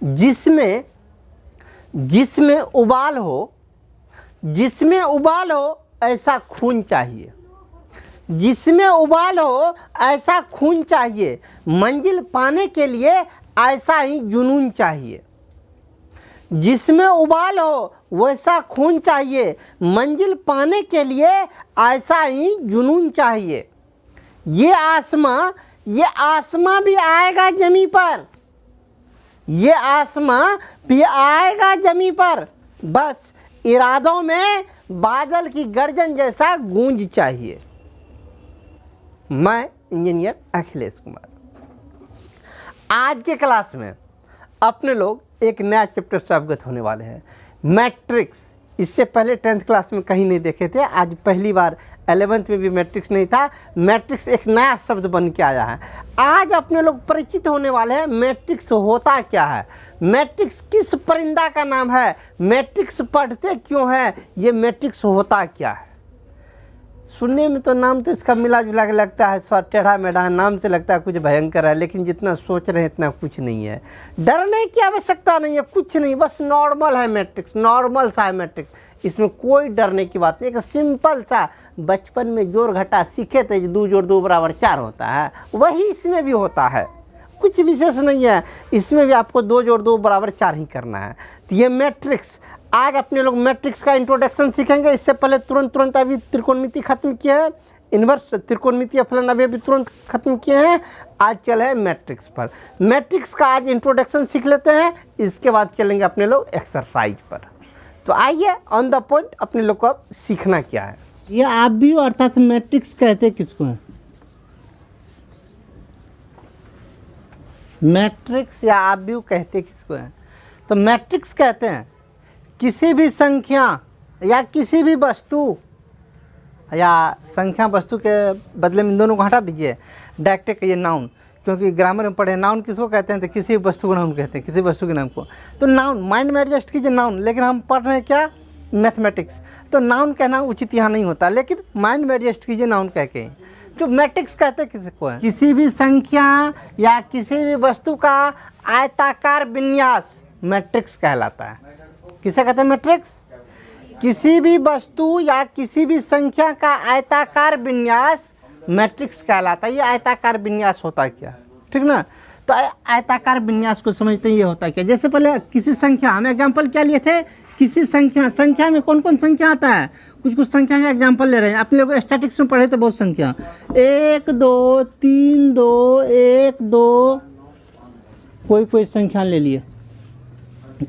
जिसमें जिसमें उबाल हो ऐसा खून चाहिए, जिसमें उबाल हो ऐसा खून चाहिए, मंजिल पाने के लिए ऐसा ही जुनून चाहिए। जिसमें उबाल हो वैसा खून चाहिए, मंजिल पाने के लिए ऐसा ही जुनून चाहिए। ये आसमां भी आएगा ज़मीं पर, ये आसमां भी आएगा ज़मीं पर, बस इरादों में बादल की गर्जन जैसा गूंज चाहिए। मैं इंजीनियर अखिलेश कुमार। आज के क्लास में अपने लोग एक नया चैप्टर से अवगत होने वाले हैं, मैट्रिक्स। इससे पहले 10th क्लास में कहीं नहीं देखे थे, आज पहली बार 11th में भी मैट्रिक्स नहीं था। मैट्रिक्स एक नया शब्द बन के आया है। आज अपने लोग परिचित होने वाले हैं मैट्रिक्स होता क्या है, मैट्रिक्स किस परिंदा का नाम है, मैट्रिक्स पढ़ते क्यों हैं, ये मैट्रिक्स होता क्या है। सुनने में तो नाम तो इसका मिला जुला के लगता है, थोड़ा टेढ़ा मेढ़ा नाम से लगता है कुछ भयंकर है, लेकिन जितना सोच रहे हैं इतना कुछ नहीं है। डरने की आवश्यकता नहीं है, कुछ नहीं, बस नॉर्मल है मैट्रिक्स, नॉर्मल सा है मैट्रिक्स। इसमें कोई डरने की बात नहीं, एक सिंपल सा बचपन में जोड़ घटा सीखे थे, 2 जोड़ 2 बराबर 4 होता है, वही इसमें भी होता है, कुछ विशेष नहीं है। इसमें भी आपको 2 जोड़ 2 बराबर 4 ही करना है। तो ये मैट्रिक्स, आज अपने लोग मैट्रिक्स का इंट्रोडक्शन सीखेंगे। इससे पहले तुरंत अभी त्रिकोणमिति खत्म किया है, इन्वर्स त्रिकोणमिति फलन अभी तुरंत खत्म किए हैं। आज चले मैट्रिक्स पर, मैट्रिक्स का आज इंट्रोडक्शन सीख लेते हैं, इसके बाद चलेंगे अपने लोग एक्सरसाइज पर। तो आइए ऑन द पॉइंट अपने लोग को अब सीखना क्या है। ये आप भी अर्थात मैट्रिक्स कहते किसको हैं, मैट्रिक्स या आप भी कहते किसको हैं। तो मैट्रिक्स कहते हैं किसी भी संख्या या किसी भी वस्तु, या संख्या वस्तु के बदले में इन दोनों को हटा दीजिए, डायरेक्ट कहिए नाउन, क्योंकि ग्रामर में पढ़े नाउन किसको कहते हैं, तो किसी वस्तु को नाउन कहते हैं, किसी वस्तु के नाम को। तो नाउन, माइंड में एडजस्ट कीजिए नाउन, लेकिन हम पढ़ रहे हैं क्या, मैथमेटिक्स, तो नाउन कहना उचित यहाँ नहीं होता, लेकिन माइंड में एडजस्ट कीजिए नाउन कह के। जो मैट्रिक्स कहते हैं किसको है, किसी भी संख्या या किसी भी वस्तु का आयताकार विन्यास मैट्रिक्स कहलाता है। किसे कहते हैं मैट्रिक्स, किसी भी वस्तु या किसी भी संख्या का आयताकार विन्यास मैट्रिक्स कहलाता है। ये आयताकार विन्यास होता क्या, ठीक ना। तो आयताकार विन्यास को समझते हैं ये होता क्या। जैसे पहले किसी संख्या, हम एग्जांपल क्या लिए थे, किसी संख्या में कौन कौन संख्या आता है, कुछ संख्या का एग्जांपल ले रहे हैं। अपने लोग स्टैटिक्स में पढ़े थे बहुत संख्या, 1 2 3 2 1 2, कोई संख्या ले लिए,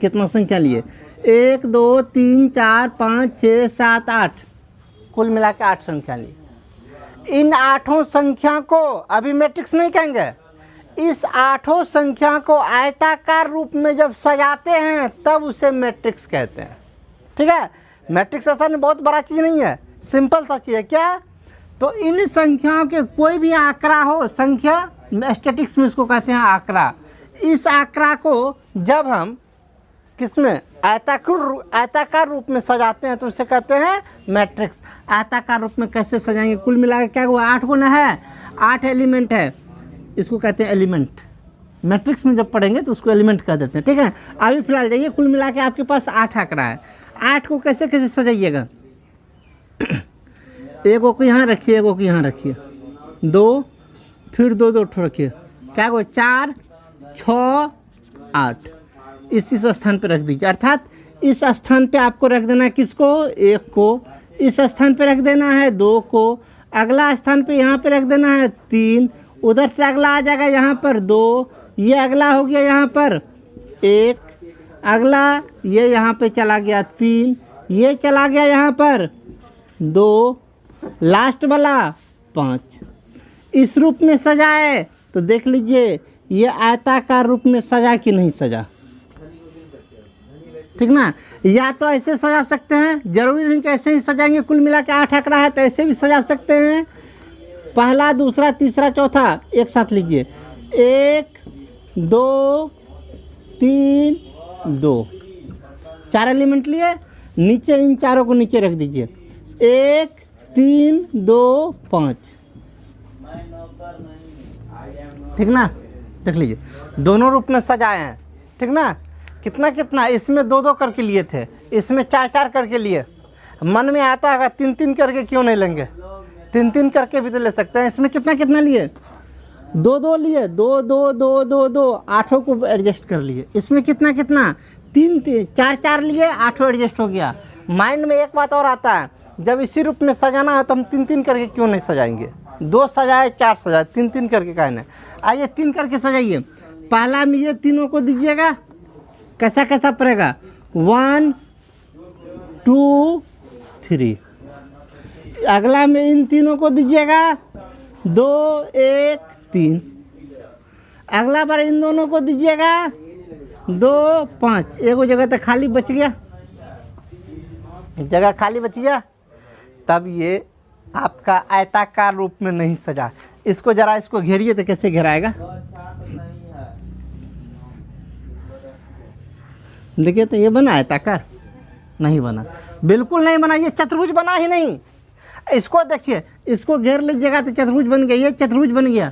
कितना संख्या लिए, 1 2 3 4 5 6 7 8, कुल मिला के 8 संख्या ली। इन 8 संख्या को अभी मैट्रिक्स नहीं कहेंगे, इस 8 संख्या को आयताकार रूप में जब सजाते हैं तब उसे मैट्रिक्स कहते हैं, ठीक है। मैट्रिक्स ऐसा नहीं बहुत बड़ा चीज़ नहीं है, सिंपल सा चीज़ है क्या। तो इन संख्याओं के कोई भी आंकड़ा हो, संख्या स्टैटिक्स में इसको कहते हैं आंकड़ा। इस आंकड़ा को जब हम किसमें आयताकार रूप में सजाते हैं तो उसे कहते हैं मैट्रिक्स। आयताकार रूप में कैसे सजाएंगे, कुल मिला के क्या हुआ, 8 गुना है, 8 एलिमेंट है, इसको कहते हैं एलिमेंट। मैट्रिक्स में जब पढ़ेंगे तो उसको एलिमेंट कह देते हैं, ठीक है। अभी फिलहाल जाइए, कुल मिला के आपके पास 8 आंकड़ा है, 8 को कैसे कैसे सजाइएगा, एगो को यहाँ रखिए, एगो को यहाँ रखिए, 2 फिर 2 2 रखिए, क्या हो 4 6 8, इस स्थान पे रख दीजिए। अर्थात इस स्थान पे आपको रख देना है किसको, 1 को, इस स्थान पे रख देना है 2 को, अगला स्थान पे यहाँ पे रख देना है 3, उधर से अगला आ जाएगा यहाँ पर 2, ये अगला हो गया यहाँ पर 1, अगला ये यहाँ पे चला गया 3, ये चला गया यहाँ पर 2, लास्ट वाला 5। इस रूप में सजाए तो देख लीजिए ये आयताकार रूप में सजा कि नहीं सजा, ठीक ना। या तो ऐसे सजा सकते हैं, जरूरी नहीं कि ऐसे ही सजाएंगे, कुल मिला के 8 आंकड़ा है तो ऐसे भी सजा सकते हैं, पहला दूसरा तीसरा चौथा एक साथ लीजिए, 1 2 3 2, 4 एलिमेंट लिए, नीचे इन चारों को नीचे रख दीजिए, 1 3 2 5, ठीक ना। देख लीजिए दोनों रूप में सजाए हैं, ठीक ना। कितना कितना, इसमें 2 2 करके लिए थे, इसमें 4 4 करके लिए। मन में आता होगा 3 3 करके क्यों नहीं लेंगे, 3 3 करके भी तो ले सकते हैं। इसमें कितना कितना लिए, 2 2 लिए, 2 2 2 2 2, 8 को एडजस्ट कर लिए। इसमें कितना कितना, 3 3 4 4 लिए, 8 एडजस्ट हो गया। माइंड में एक बात और आता है, जब इसी रूप में सजाना हो तो हम 3 3 करके क्यों नहीं सजाएंगे, 2 सजाए 4 सजाए, 3 3 करके काहे नहीं। आइए 3 करके सजाइए। पहला में ये तीनों को दीजिएगा, कैसा कैसा पड़ेगा, 1 2 3। अगला में इन तीनों को दीजिएगा, 2 1 3। अगला बार इन दोनों को दीजिएगा, 2 5। एक जगह तो खाली बच गया, एक जगह खाली बच गया। तब ये आपका आयताकार रूप में नहीं सजा। इसको जरा इसको घेरिए तो कैसे घेराएगा, देखिए तो ये बना आयताकार, नहीं बना, बिल्कुल नहीं बना। ये चतुर्भुज बना ही नहीं। इसको देखिए, इसको घेर लीजिएगा तो चतुर्भुज बन गया, ये चतुर्भुज बन गया,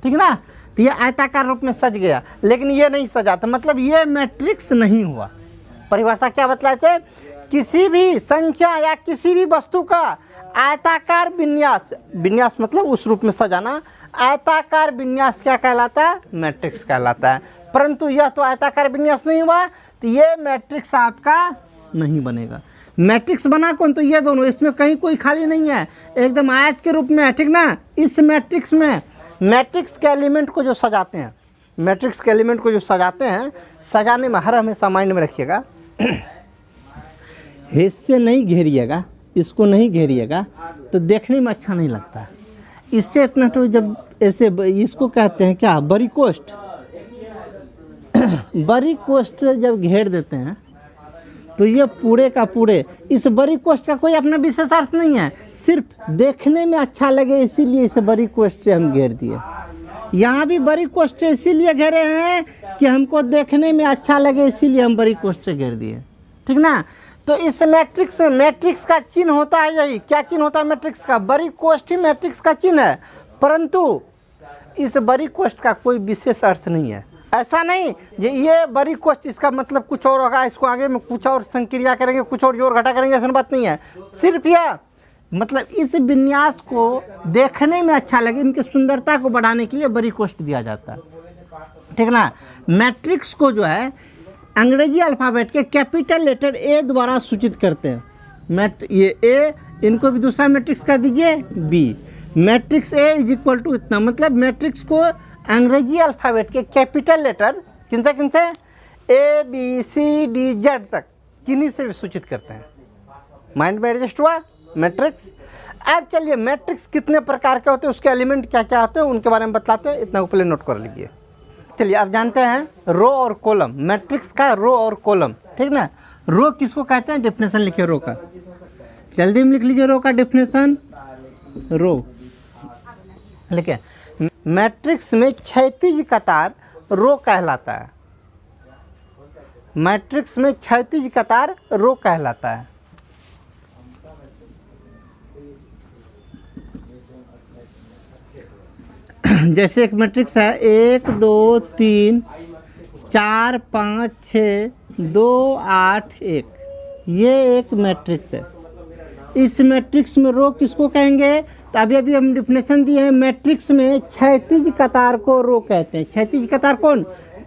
ठीक ना। तो ये आयताकार रूप में सज गया, लेकिन ये नहीं सजा, तो मतलब ये मैट्रिक्स नहीं हुआ। परिभाषा क्या बतलाते हैं, किसी भी संख्या या किसी भी वस्तु का आयताकार विन्यास, विन्यास मतलब उस रूप में सजाना, आयताकार विन्यास क्या कहलाता है, मैट्रिक्स कहलाता है। परंतु यह तो आयताकार विन्यास नहीं हुआ, तो ये मैट्रिक्स आपका नहीं बनेगा। मैट्रिक्स बना कौन, तो ये दोनों, इसमें कहीं कोई खाली नहीं है, एकदम आयत के रूप में है, ठीक ना। इस मैट्रिक्स में मैट्रिक्स के एलिमेंट को जो सजाते हैं, मैट्रिक्स के एलिमेंट को जो सजाते हैं, सजाने में हर हमेशा माइंड में रखिएगा, इससे नहीं घेरिएगा, इसको नहीं घेरिएगा तो देखने में अच्छा नहीं लगता। इससे इतना तो जब ऐसे, इसको कहते हैं क्या, बरी कोष्ठ। बरी कोष्ठ जब घेर देते हैं तो ये पूरे का पूरे, इस बरी कोष्ठ का कोई अपना विशेष अर्थ नहीं है, सिर्फ देखने में अच्छा लगे इसीलिए इसे बरी कोष्ठ से हम घेर दिए। यहाँ भी बरी कोष्ठ इसीलिए घेरे हैं कि हमको देखने में अच्छा लगे, इसीलिए हम बरी कोष्ठ से घेर दिए, ठीक ना। तो इस मैट्रिक्स में, मैट्रिक्स का चिन्ह होता है यही, क्या चिन्ह होता है मैट्रिक्स का, बरी कोष्ठ ही मैट्रिक्स का चिन्ह है। परंतु इस बरी कोष्ठ का कोई विशेष अर्थ नहीं है। ऐसा नहीं ये बरी कोष्ठ, इसका मतलब कुछ और होगा, इसको आगे में कुछ और संक्रिया करेंगे, कुछ और जोड़ घटा करेंगे, ऐसा बात नहीं है। सिर्फ यह मतलब इस विन्यास को देखने में अच्छा लगे, इनकी सुंदरता को बढ़ाने के लिए बरी कोष्ठ दिया जाता है, ठीक ना। मैट्रिक्स को जो है अंग्रेजी अल्फ़ाबेट के कैपिटल लेटर ए द्वारा सूचित करते हैं। ये ए, इनको भी दूसरा मैट्रिक्स का दीजिए B. Matrix A is equal to इतना, मतलब मैट्रिक्स को अंग्रेजी अल्फ़ाबेट के कैपिटल लेटर किनसे किनसे, A B C D Z तक, किन्हीं से भी सूचित करते हैं। माइंड में एडजस्ट हुआ मैट्रिक्स। अब चलिए मैट्रिक्स कितने प्रकार के होते हैं, उसके एलिमेंट क्या क्या होते हैं, उनके बारे में बतलाते हैं, इतना ऊपर नोट कर लीजिए। चलिए अब जानते हैं रो और कॉलम, मैट्रिक्स का रो और कॉलम, ठीक ना। रो किसको कहते हैं, डेफिनेशन लिखिए रो का, जल्दी में लिख लीजिए रो का डेफिनेशन। रो लिखिए, मैट्रिक्स में क्षैतिज कतार रो कहलाता है। मैट्रिक्स में क्षैतिज कतार रो कहलाता है। जैसे एक मैट्रिक्स है 1 2 3 4 5 6 2 8 1, ये एक मैट्रिक्स है। इस मैट्रिक्स में रो किसको कहेंगे, तो अभी हम डिफिनेशन दिए हैं, मैट्रिक्स में क्षैतिज कतार को रो कहते हैं। क्षैतिज कतार कौन,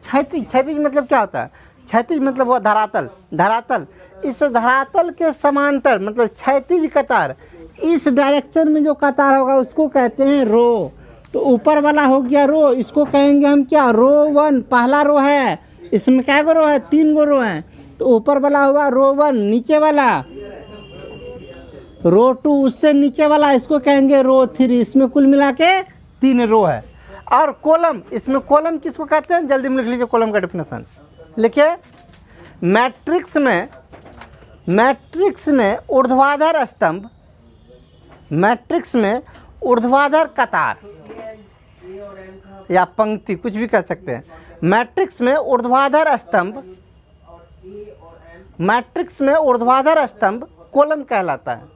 क्षैतिज मतलब क्या होता है, क्षैतिज मतलब वो धरातल, धरातल, इस धरातल के समांतर मतलब क्षैतिज कतार, इस डायरेक्शन में जो कतार होगा उसको कहते हैं रो। तो ऊपर वाला हो गया रो, इसको कहेंगे हम क्या, रो 1, पहला रो है, इसमें क्या रो है, 3 गो रो हैं, तो ऊपर वाला हुआ रो 1, नीचे वाला रो 2, उससे नीचे वाला इसको कहेंगे रो 3, इसमें कुल मिला के 3 रो है। और कॉलम, इसमें कॉलम किसको कहते हैं, जल्दी में लिख लीजिए कॉलम का डेफिनेशन लिखिए। मैट्रिक्स में ऊर्ध्वाधर स्तंभ, मैट्रिक्स में ऊर्ध्वाधर कतार या पंक्ति कुछ भी कह सकते हैं। मैट्रिक्स में ऊर्ध्वाधर स्तंभ, मैट्रिक्स में ऊर्ध्वाधर स्तंभ कॉलम कहलाता है।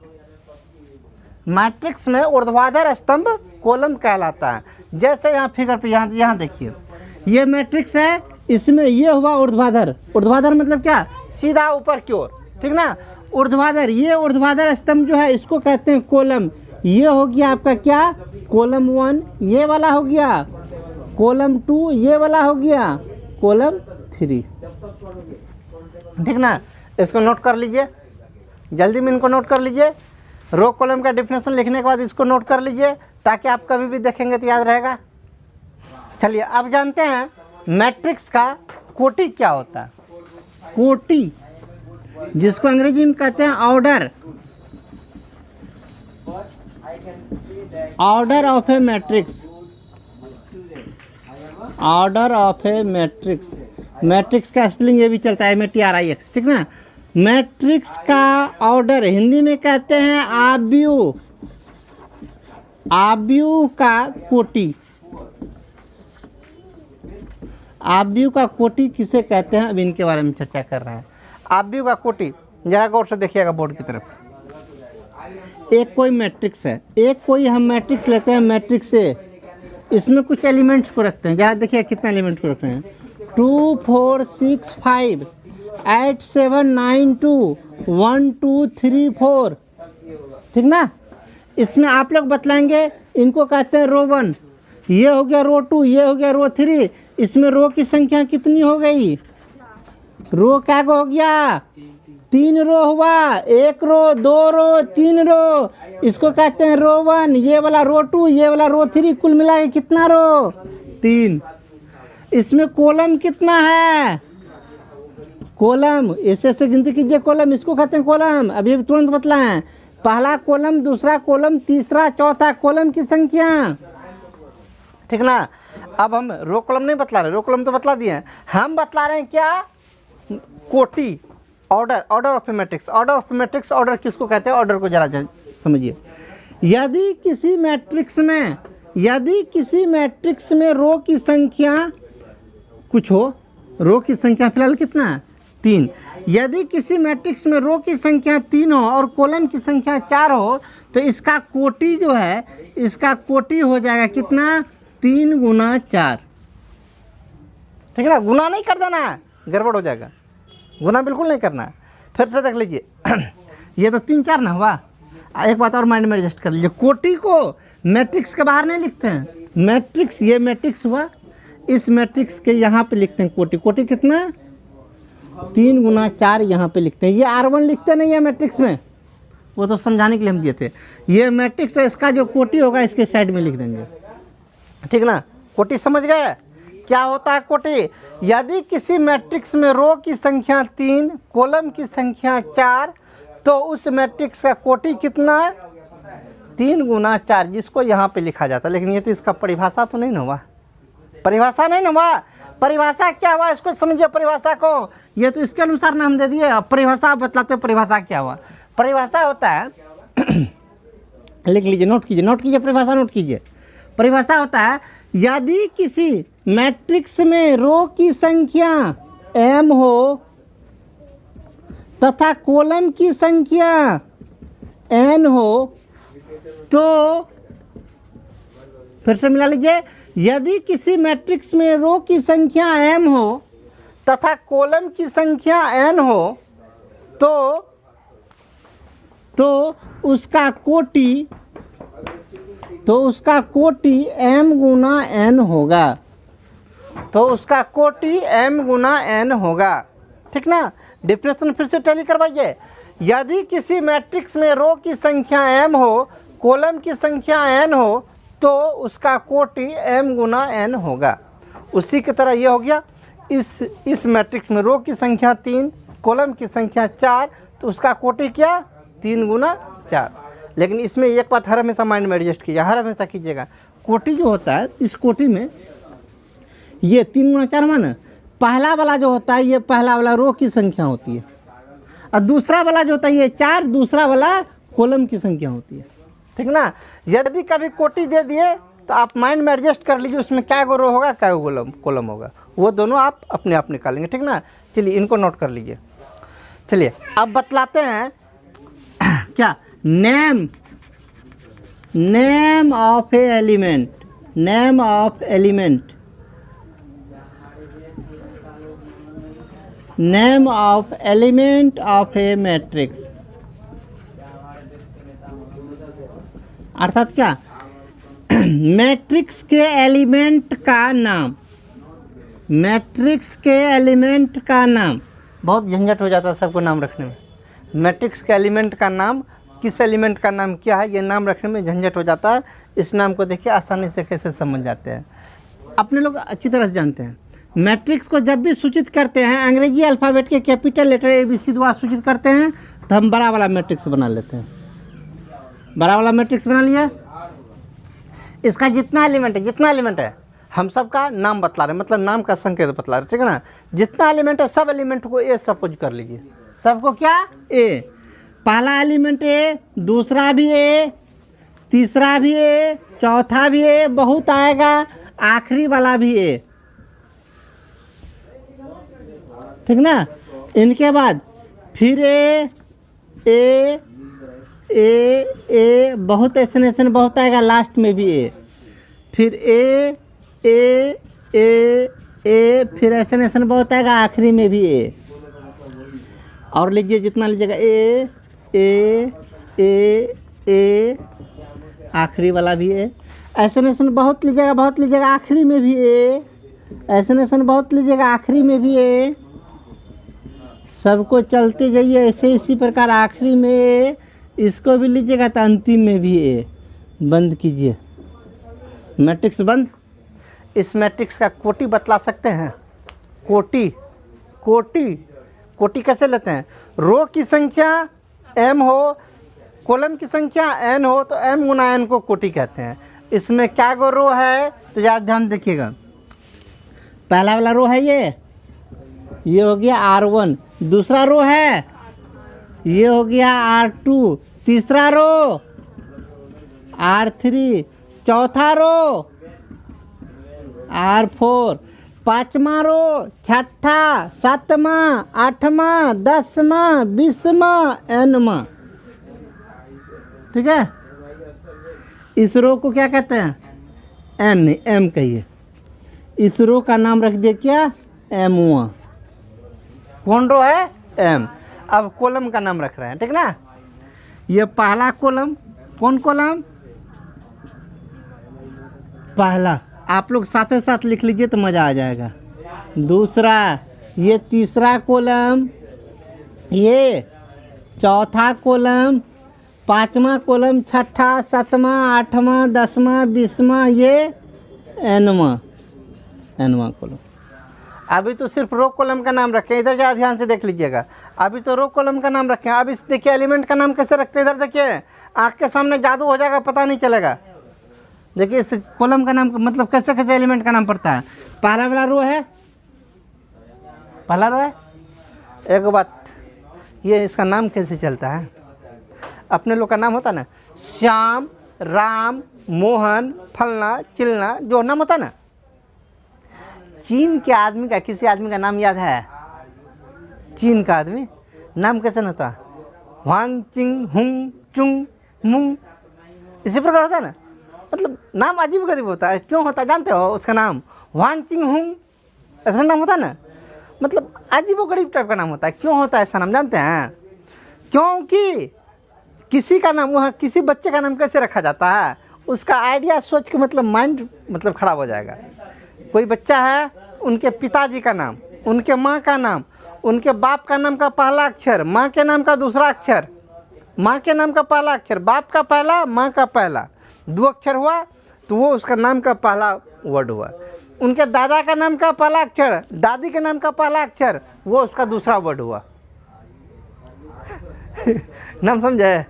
मैट्रिक्स में ऊर्ध्वाधर स्तंभ कॉलम कहलाता है। जैसे यहाँ फिगर पे यहाँ देखिए, ये मैट्रिक्स है, इसमें ये हुआ ऊर्ध्वाधर, ऊर्ध्वाधर मतलब क्या, सीधा ऊपर की ओर, ठीक ना। ऊर्ध्वाधर, ये ऊर्ध्वाधर स्तंभ जो है इसको कहते हैं कॉलम। ये हो गया आपका क्या, कॉलम 1, ये वाला हो गया कॉलम 2, ये वाला हो गया कॉलम 3, ठीक ना। इसको नोट कर लीजिए, जल्दी में इनको नोट कर लीजिए। रो कॉलम का डिफिनेशन लिखने के बाद इसको नोट कर लीजिए ताकि आप कभी भी देखेंगे तो याद रहेगा। चलिए अब जानते हैं मैट्रिक्स का कोटि क्या होता है। कोटि, जिसको अंग्रेजी में कहते हैं order, order of A matrix, order of A matrix. Matrix का स्पेलिंग ये भी चलता है MATRIX, ठीक ना। मैट्रिक्स का ऑर्डर हिंदी में कहते हैं आव्यूह, आव्यूह का कोटि, आव्यूह का कोटि किसे कहते हैं, अब इनके बारे में चर्चा कर रहे हैं। आव्यूह का कोटि जरा गौर से देखिएगा बोर्ड की तरफ। एक कोई मैट्रिक्स है, एक कोई हम मैट्रिक्स लेते हैं, मैट्रिक्स से इसमें कुछ एलिमेंट्स को रखते हैं, जरा देखिए कितने एलिमेंट्स को रखते हैं, 2 4 6 5 8 7 9 2 1 2 3 4, ठीक ना। इसमें आप लोग बतलाएंगे, इनको कहते हैं रो 1, ये हो गया रो 2, ये हो गया रो 3। इसमें रो की संख्या कितनी हो गई, रो क्या हो गया, 3 रो हुआ, 1 रो 2 रो 3 रो, इसको कहते हैं रो 1, ये वाला रो 2, ये वाला रो 3, कुल मिला के कितना रो, 3। इसमें कॉलम कितना है, कॉलम ऐसे गिनती कीजिए कॉलम, इसको कहते हैं कॉलम। अभी तुरंत बतलाएं, पहला कॉलम, दूसरा कॉलम, तीसरा, चौथा, कॉलम की संख्या, ठीक ना। अब हम रो कॉलम नहीं बतला रहे, रो कॉलम तो बतला दिए हैं, हम बतला रहे हैं क्या, कोटि, order, order of A matrix. Order of A matrix, order किसको कहते हैं, ऑर्डर को जरा समझिए। यदि किसी मैट्रिक्स में, यदि किसी मैट्रिक्स में रो की संख्या कुछ हो, रो की संख्या फिलहाल कितना है, 3। यदि किसी मैट्रिक्स में रो की संख्या 3 हो और कॉलम की संख्या 4 हो तो इसका कोटि जो है, इसका कोटि हो जाएगा कितना, 3 × 4, ठीक है ना। गुना नहीं कर देना है, गड़बड़ हो जाएगा, गुना बिल्कुल नहीं करना है। फिर से देख लीजिए ये तो 3 4 ना हुआ। एक बात और माइंड में एडजस्ट कर लीजिए, कोटि को मैट्रिक्स के बाहर नहीं लिखते हैं, मैट्रिक्स, ये मैट्रिक्स हुआ, इस मैट्रिक्स के यहाँ पे लिखते हैं कोटि। कोटि कितना, 3 × 4 यहाँ पे लिखते हैं। ये R1 लिखते नहीं है मैट्रिक्स में, वो तो समझाने के लिए हम दिए थे। ये मैट्रिक्स है, इसका जो कोटि होगा इसके साइड में लिख देंगे, ठीक ना। कोटि समझ गए क्या होता है कोटि। यदि किसी मैट्रिक्स में रो की संख्या 3, कॉलम की संख्या 4, तो उस मैट्रिक्स का कोटि कितना, 3 × 4, जिसको यहाँ पे लिखा जाता है। लेकिन ये तो इसका परिभाषा तो नहीं ना हुआ, परिभाषा नहीं ना हुआ। परिभाषा क्या हुआ इसको समझिए, परिभाषा को, ये तो इसके अनुसार नाम दे दिए, परिभाषा बतलाते परिभाषा क्या हुआ। परिभाषा होता है लिख लीजिए, नोट कीजिए, नोट कीजिए, परिभाषा नोट कीजिए। परिभाषा होता है, यदि किसी मैट्रिक्स में रो की संख्या m हो तथा कॉलम की संख्या n हो, तो फिर से मिला लीजिए, यदि किसी मैट्रिक्स में रो की संख्या m हो तथा कॉलम की संख्या n हो, तो उसका कोटि, m × n होगा, तो उसका कोटि m × n होगा, ठीक ना। डिफरेंशिएशन फिर से टैली करवाइए। यदि किसी मैट्रिक्स में रो की संख्या m हो, कॉलम की संख्या n हो, तो उसका कोटि m × n होगा। उसी की तरह ये हो गया, इस मैट्रिक्स में रो की संख्या 3, कॉलम की संख्या 4, तो उसका कोटि क्या, 3 × 4। लेकिन इसमें एक बात हर हमेशा माइंड में एडजस्ट कीजिए, हर हमेशा कीजिएगा। कोटि जो होता है, इस कोटि में ये 3 × 4 माना, पहला वाला जो होता है ये पहला वाला रो की संख्या होती है, और दूसरा वाला जो होता है ये 4, दूसरा वाला कॉलम की संख्या होती है, ठीक ना। यदि कभी कोटि दे दिए तो आप माइंड में एडजस्ट कर लीजिए, उसमें क्या गो रो होगा, क्या गो कॉलम होगा, वो दोनों आप अपने आप निकालेंगे, ठीक ना। चलिए इनको नोट कर लीजिए। चलिए अब बतलाते हैं क्या, name of A element, name of element. Name of element of A matrix, अर्थात क्या, मैट्रिक्स के एलिमेंट का नाम, मैट्रिक्स के एलिमेंट का नाम। बहुत झंझट हो जाता है सबको नाम रखने में। मैट्रिक्स के एलिमेंट का नाम, किस एलिमेंट का नाम क्या है, ये नाम रखने में झंझट हो जाता है। इस नाम को देखिए आसानी से कैसे समझ जाते हैं, अपने लोग अच्छी तरह से जानते हैं। मैट्रिक्स को जब भी सूचित करते हैं अंग्रेजी अल्फ़ाबेट के कैपिटल लेटर ABC द्वारा सूचित करते हैं तो हम बड़ा वाला मैट्रिक्स बना लेते हैं। बड़ा वाला मैट्रिक्स बना लिया, इसका जितना एलिमेंट है हम सब का नाम बतला रहे, मतलब नाम का संकेत बतला रहे, ठीक है ना। जितना एलिमेंट है सब एलिमेंट को ए सपोज कर लीजिए, सबको क्या ए। पहला एलिमेंट ए, दूसरा भी ए, तीसरा भी ए, चौथा भी ए, बहुत आएगा, आखिरी वाला भी ए, ठीक ना। इनके बाद फिर ए ए ए ए, बहुत ऐसे बहुत आएगा, लास्ट में भी ए, फिर ए ए ए ए, फिर ऐसे बहुत आएगा, आखिरी में भी ए। और लीजिए जितना लीजिएगा ए ए ए ए, आखिरी वाला भी ए, ऐसे बहुत लीजिएगा, आखिरी में भी ए, ऐसे बहुत लीजिएगा, आखिरी में भी ए। सबको चलते जाइए ऐसे इसी प्रकार, आखिरी में ए, इसको भी लीजिएगा तो अंतिम में भी ए। बंद कीजिए, मैट्रिक्स बंद। इस मैट्रिक्स का कोटि बतला सकते हैं, कोटि कैसे लेते हैं। रो की संख्या m हो, कॉलम की संख्या n हो तो m गुना n को कोटि कहते हैं। इसमें क्या गो रो है तो ज़्यादा ध्यान देखिएगा। पहला वाला रो है ये हो गया R1, दूसरा रो है ये हो गया R2, तीसरा रो R3, चौथा रो R4, पाँचवा रो, छठा, सातवां, आठवां, 10वां, 20वां, Nवां, ठीक है। इस रो को क्या कहते हैं, N नहीं M कहिए। इस रो का नाम रख दिए क्या, M1। कौन रो है, M। अब कॉलम का नाम रख रहे हैं, ठीक ना। ये पहला कॉलम, कौन कॉलम, पहला, आप लोग साथ ही साथ लिख लीजिए तो मज़ा आ जाएगा। दूसरा, ये तीसरा कॉलम, ये चौथा कॉलम, पाँचवा कॉलम, छठा, सातवां, आठवां, 10वां, 20वां, ये Nवां कॉलम। अभी तो सिर्फ रो कॉलम का नाम रखें, इधर ज़्यादा ध्यान से देख लीजिएगा। अभी तो रो कॉलम का नाम रखें। अब इस देखिए एलिमेंट का नाम कैसे रखते हैं, इधर देखिए, आँख के सामने जादू हो जाएगा, पता नहीं चलेगा। देखिए इस कॉलम का नाम मतलब कैसे कैसे एलिमेंट का नाम पड़ता है। पहला वाला रो है, एक बात, ये इसका नाम कैसे चलता है। अपने लोग का नाम होता ना, श्याम, राम, मोहन, फलना, चिलना, जो नाम होता ना। चीन के आदमी का, किसी आदमी का नाम याद है, चीन का आदमी नाम कैसे होता, वांग चिंग हुंग चुंग मुंग, इसी प्रकार होता है ना। मतलब नाम अजीब गरीब होता है, क्यों होता है जानते हो। उसका नाम वांग चिंग हुंग ऐसा नाम होता है ना, मतलब अजीब व गरीब टाइप का नाम होता है। क्यों होता है ऐसा नाम जानते हैं, क्योंकि किसी का नाम, वहाँ किसी बच्चे का नाम कैसे रखा जाता है, उसका आइडिया सोच के मतलब माइंड मतलब ख़राब हो जाएगा। कोई बच्चा है, उनके पिताजी का नाम, उनके माँ का नाम, उनके बाप का नाम का पहला अक्षर, माँ के नाम का दूसरा अक्षर, माँ के नाम का पहला अक्षर, बाप का पहला, माँ का पहला, 2 अक्षर हुआ तो वो उसका नाम का पहला वर्ड हुआ। उनके दादा का नाम का पहला अक्षर, दादी के नाम का पहला अक्षर, वो उसका दूसरा वर्ड हुआ। नाम समझे।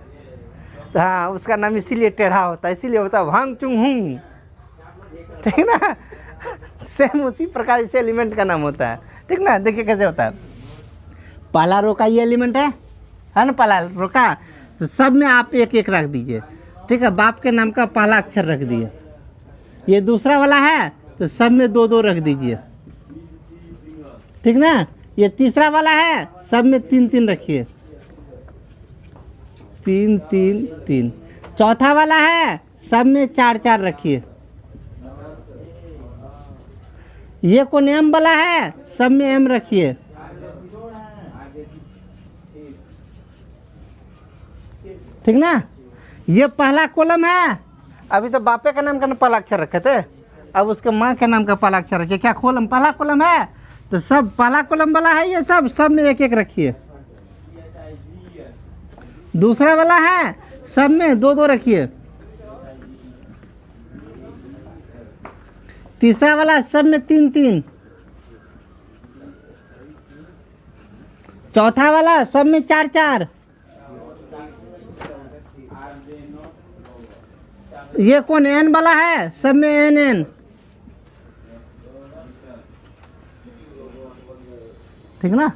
हाँ, उसका नाम इसीलिए टेढ़ा होता है, इसीलिए होता है वांग चुंग हुंग, ठीक ना। सेम उसी प्रकार इसे एलिमेंट का नाम होता है, ठीक ना। देखिए कैसे होता है। पहला रो का ये एलिमेंट है ना, पहला रो का, तो सब में आप एक एक रख दीजिए, ठीक है। बाप के नाम का पहला अक्षर रख दिए। ये दूसरा वाला है तो सब में 2-2 रख दीजिए, ठीक ना। ये तीसरा वाला है, सब में 3-3 रखिए, 3-3-3। चौथा वाला है, सब में 4-4 रखिए। ये कौन M वाला है, सब में M रखिए। ठीक ना। ये पहला कॉलम है, अभी तो बापे का नाम का पहला अक्षर रखे थे, अब उसके माँ के नाम का पहला अक्षर रखिए। क्या कॉलम? पहला कॉलम है, तो सब पहला कॉलम वाला है, ये सब में एक एक रखिए। दूसरा वाला है, सब में दो दो रखिए। तीसरा वाला सब में तीन तीन। चौथा वाला सब में चार चार। ये कौन एन वाला है, सब में एन एन। ठीक ना।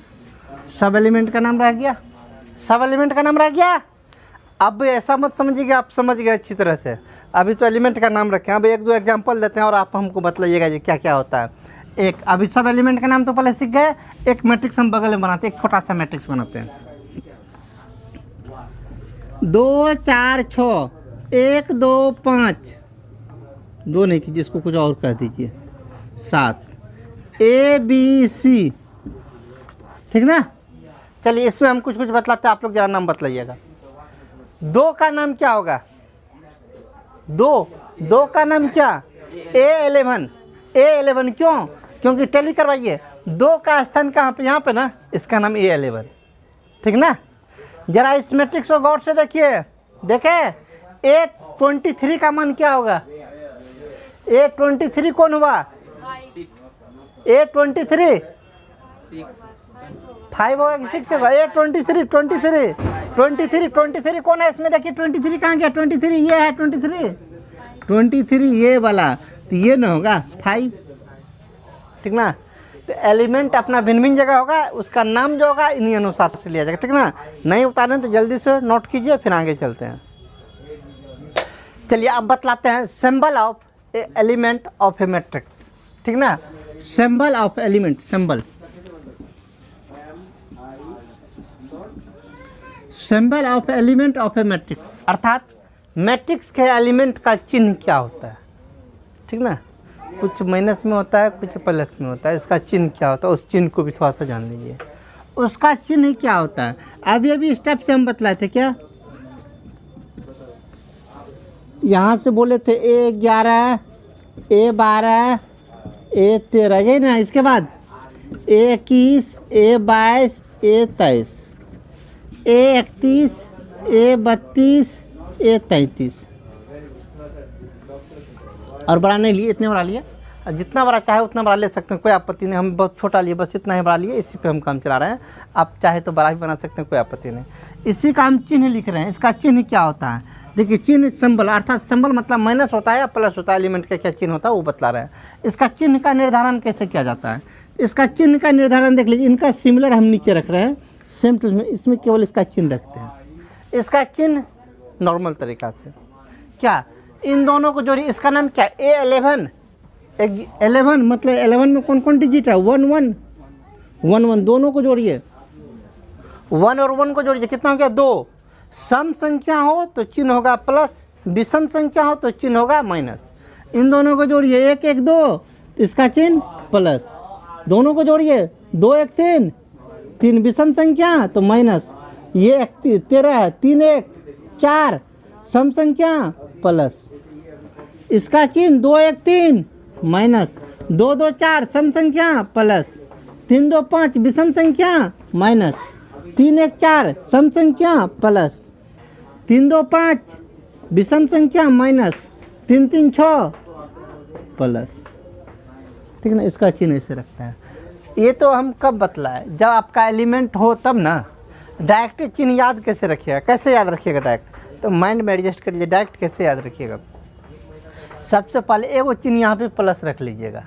सब एलिमेंट का नाम रह गया, सब एलिमेंट का नाम रह गया। अब ऐसा मत समझिएगा, आप समझ गए अच्छी तरह से। अभी तो एलिमेंट का नाम रखें, अब एक दो एग्जांपल देते हैं और आप हमको बतलाइएगा ये क्या क्या होता है। एक अभी सब एलिमेंट का नाम तो पहले सीख गए, एक मैट्रिक्स हम बगल में बनाते हैं, एक छोटा सा मैट्रिक्स बनाते हैं। 2 4 6 1 2 5, दो नहीं कीजिए, इसको कुछ और कह दीजिए, 7 ABC। ठीक ना। चलिए इसमें हम कुछ कुछ बतलाते हैं, आप लोग जरा नाम बतलाइएगा। 2 का नाम क्या होगा? 2 का नाम क्या? A11। A11 क्यों? क्योंकि टैली करवाइए, 2 का स्थान कहाँ पे? यहाँ पे ना, इसका नाम A11। ठीक ना। जरा इस मैट्रिक्स को गौर से देखिए, देखें A23 का मान क्या होगा? A23 कौन हुआ? A23 5 होगा कि 6 होगा? A23 23 कौन है इसमें? देखिए 23 कहाँ गया? 23 ये है, 23 ये वाला, तो ये ना होगा 5। ठीक ना। तो एलिमेंट अपना भिन्न भिन्न जगह होगा, उसका नाम जो होगा इन्हीं अनुसार से लिया जाएगा। ठीक ना। नहीं उतारें तो जल्दी से नोट कीजिए, फिर आगे चलते हैं। चलिए अब बतलाते हैं symbol of element of A matrix. ठीक ना। Symbol of element, symbol of element of A matrix, अर्थात मैट्रिक्स के एलिमेंट का चिन्ह क्या होता है। ठीक ना। कुछ माइनस में होता है, कुछ प्लस में होता है, इसका चिन्ह क्या होता है, उस चिन्ह को भी थोड़ा सा जान लीजिए। उसका चिन्ह क्या होता है, अभी स्टेप से हम बतलाए थे। क्या यहाँ से बोले थे A11 A12 A13, यही ना। इसके बाद A21 A22 A23 A31 A32 A33। और बड़ा नहीं लिए, इतने बड़ा लिए, जितना बड़ा चाहे उतना बड़ा ले सकते हैं, कोई आपत्ति नहीं। हम बहुत छोटा लिए, बस इतना ही बड़ा लिए, इसी पे हम काम चला रहे हैं। आप चाहे तो बड़ा भी बना सकते हैं, कोई आपत्ति नहीं। इसी का हम चिन्ह लिख रहे हैं। इसका चिन्ह क्या होता है? देखिए चिन्ह सिंबल, अर्थात सिंबल मतलब माइनस होता है या प्लस होता है, एलिमेंट का क्या चिन्ह होता है वो बतला रहे हैं। इसका चिन्ह का निर्धारण कैसे किया जाता है? इसका चिन्ह का निर्धारण देख लीजिए, इनका सिमिलर हम नीचे रख रहे हैं, सेम टू इसमें केवल इसका चिन्ह रखते हैं। इसका चिन्ह नॉर्मल तरीका से क्या, इन दोनों को जोड़िए। इसका नाम क्या? A11। 11 मतलब 11 में कौन कौन डिजिट है? 1 1 1 1, दोनों को जोड़िए। 1 और 1 को जोड़िए, कितना हो गया? 2। सम संख्या हो तो चिन्ह होगा प्लस, विषम संख्या हो तो चिन्ह होगा माइनस। इन दोनों को जोड़िए, 1 1 2, इसका चिन्ह प्लस। दोनों को जोड़िए, 2 1 3, 3 विषम संख्या तो माइनस, ये 13 3 1 4 सम संख्या प्लस। इसका चिन्ह 2 1 3 माइनस, 2 2 4 सम संख्या प्लस, 3 2 5 विषम संख्या माइनस, 3 1 4 सम संख्या प्लस, 3 2 5 विषम संख्या माइनस, 3 3 6 प्लस। ठीक ना। इसका चिन्ह ऐसे रखता है। ये तो हम कब बतलाए? जब आपका एलिमेंट हो तब ना। डायरेक्ट चिन्ह याद कैसे रखिएगा? कैसे याद रखिएगा डायरेक्ट? तो माइंड में एडजस्ट कर लीजिए, डायरेक्ट कैसे याद रखिएगा? सबसे पहले एगो चिन्ह यहाँ पे प्लस रख लीजिएगा,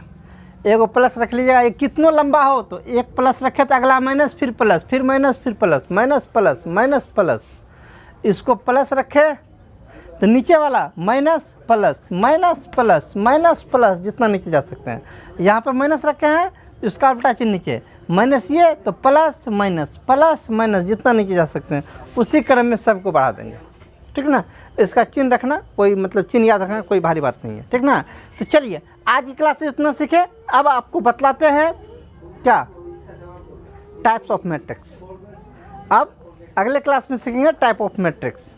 एगो प्लस रख लीजिएगा। ये कितना लंबा हो तो एक प्लस रखे तो अगला माइनस, फिर प्लस, फिर माइनस, फिर plus, minus plus minus plus. इसको प्लस रखे तो नीचे वाला minus plus minus plus minus plus, जितना नीचे जा सकते हैं। यहाँ पे माइनस रखे हैं तो इसका उल्टा चिन्ह नीचे, माइनस ये तो प्लस माइनस, जितना नीचे जा सकते हैं उसी क्रम में सबको बढ़ा देंगे। ठीक ना। इसका चिन्ह रखना, कोई मतलब चिन्ह याद रखना कोई भारी बात नहीं है। ठीक ना। तो चलिए आज की क्लास में इतना सीखे। अब आपको बतलाते हैं क्या, टाइप्स ऑफ मैट्रिक्स। अब अगले क्लास में सीखेंगे टाइप ऑफ मैट्रिक्स।